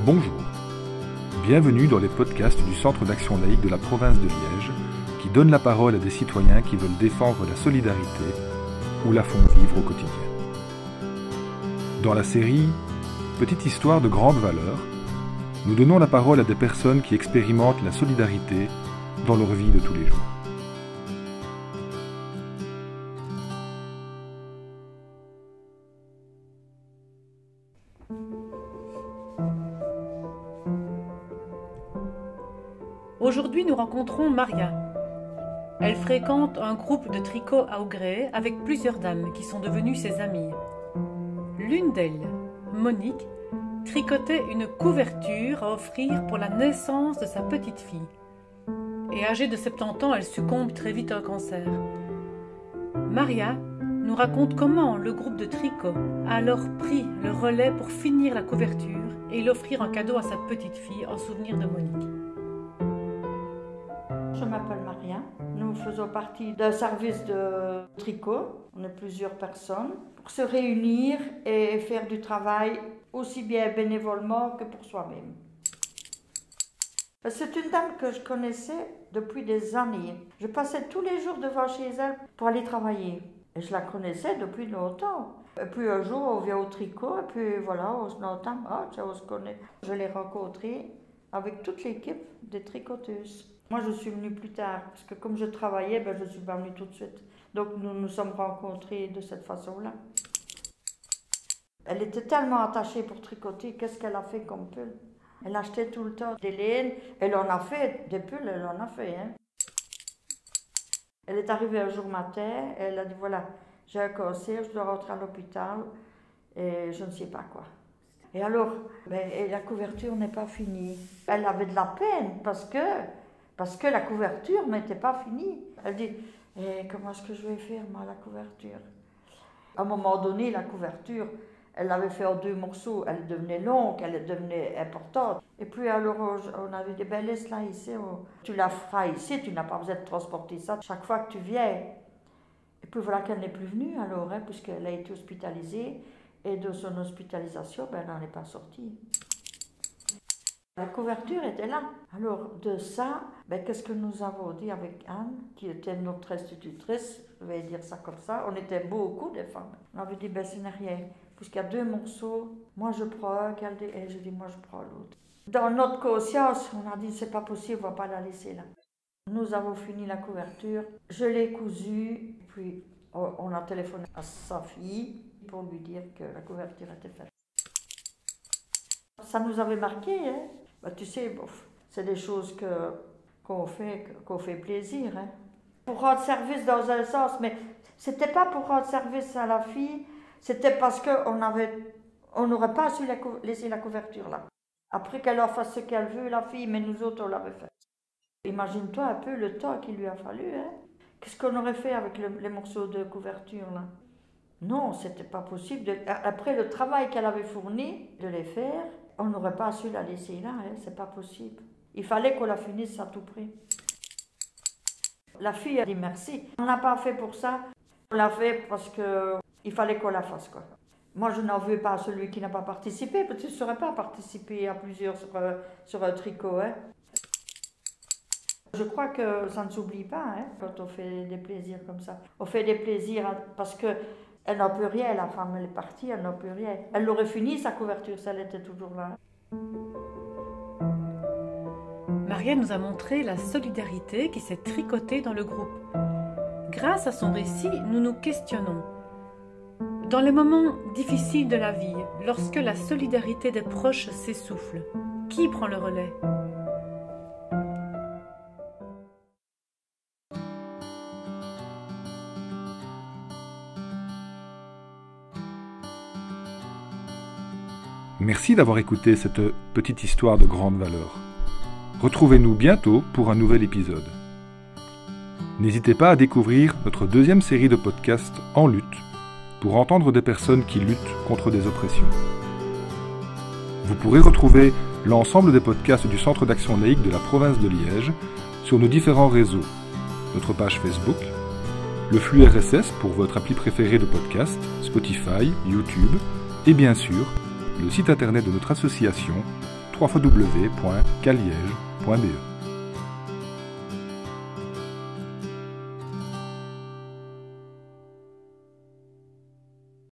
Bonjour, bienvenue dans les podcasts du Centre d'action laïque de la province de Liège qui donne la parole à des citoyens qui veulent défendre la solidarité ou la font vivre au quotidien. Dans la série « Petite histoire de grande valeur », nous donnons la parole à des personnes qui expérimentent la solidarité dans leur vie de tous les jours. Aujourd'hui, nous rencontrons Maria. Elle fréquente un groupe de tricot à Augrès avec plusieurs dames qui sont devenues ses amies. L'une d'elles, Monique, tricotait une couverture à offrir pour la naissance de sa petite fille. Et âgée de 70 ans, elle succombe très vite à un cancer. Maria nous raconte comment le groupe de tricot a alors pris le relais pour finir la couverture et l'offrir en cadeau à sa petite fille en souvenir de Monique. Je m'appelle Maria. Nous faisons partie d'un service de tricot. On est plusieurs personnes pour se réunir et faire du travail aussi bien bénévolement que pour soi-même. C'est une dame que je connaissais depuis des années. Je passais tous les jours devant chez elle pour aller travailler. Et je la connaissais depuis longtemps. Et puis un jour, on vient au tricot et puis voilà, on se entend. Ah, tiens, on se connaît. Je l'ai rencontrée avec toute l'équipe des tricoteuses. Moi, je suis venue plus tard, parce que comme je travaillais, je ne suis pas venue tout de suite. Donc, nous nous sommes rencontrés de cette façon-là. Elle était tellement attachée pour tricoter, qu'est-ce qu'elle a fait comme pull? Elle achetait tout le temps des laines, elle en a fait, des pulls, elle en a fait. Hein. Elle est arrivée un jour matin, elle a dit, voilà, j'ai un cancer, je dois rentrer à l'hôpital, et je ne sais pas quoi. Et alors, et la couverture n'est pas finie. Elle avait de la peine, parce que la couverture n'était pas finie. Elle dit, comment est-ce que je vais faire, moi, la couverture? À un moment donné, la couverture, elle l'avait fait en 2 morceaux, elle devenait longue, elle devenait importante. Et puis alors, on avait dit, laisse-la ici, tu la feras ici, tu n'as pas besoin de transporter ça chaque fois que tu viens. Et puis voilà qu'elle n'est plus venue alors, puisqu'elle a été hospitalisée, et de son hospitalisation, elle n'en est pas sortie. La couverture était là. Alors de ça, qu'est-ce que nous avons dit avec Anne, qui était notre institutrice, je vais dire ça comme ça, on était beaucoup des femmes. On avait dit, ce n'est rien, puisqu'il y a 2 morceaux, moi je prends un, et je dis, moi je prends l'autre. Dans notre conscience, on a dit, c'est pas possible, on ne va pas la laisser là. Nous avons fini la couverture, je l'ai cousue, puis on a téléphoné à sa fille pour lui dire que la couverture était faite. Ça nous avait marqué, hein. Tu sais, c'est des choses qu'on fait plaisir. Hein. Pour rendre service dans un sens, mais c'était pas pour rendre service à la fille, c'était parce qu'on n'aurait pas su laisser la couverture là. Après qu'elle en fasse ce qu'elle veut, la fille, mais nous autres, on l'avait fait. Imagine-toi un peu le temps qu'il lui a fallu. Hein. Qu'est-ce qu'on aurait fait avec les morceaux de couverture là? Non, c'était pas possible. Après le travail qu'elle avait fourni de les faire, on n'aurait pas su la laisser là, hein, c'est pas possible. Il fallait qu'on la finisse à tout prix. La fille a dit merci. On n'a pas fait pour ça. On l'a fait parce qu'il fallait qu'on la fasse, quoi. Moi, je n'en veux pas à celui qui n'a pas participé, parce que je ne saurais pas participer à plusieurs sur un tricot. Hein. Je crois que ça ne s'oublie pas hein, quand on fait des plaisirs comme ça. On fait des plaisirs parce que elle n'en peut rien, la femme, elle est partie, elle n'en peut rien. Elle l'aurait fini, sa couverture, si elle était toujours là. Maria nous a montré la solidarité qui s'est tricotée dans le groupe. Grâce à son récit, nous nous questionnons. Dans les moments difficiles de la vie, lorsque la solidarité des proches s'essouffle, qui prend le relais ? Merci d'avoir écouté cette petite histoire de grande valeur. Retrouvez-nous bientôt pour un nouvel épisode. N'hésitez pas à découvrir notre 2e série de podcasts En lutte pour entendre des personnes qui luttent contre des oppressions. Vous pourrez retrouver l'ensemble des podcasts du Centre d'action laïque de la province de Liège sur nos différents réseaux, notre page Facebook, le flux RSS pour votre appli préférée de podcast, Spotify, YouTube et bien sûr, le site internet de notre association www.caliège.be.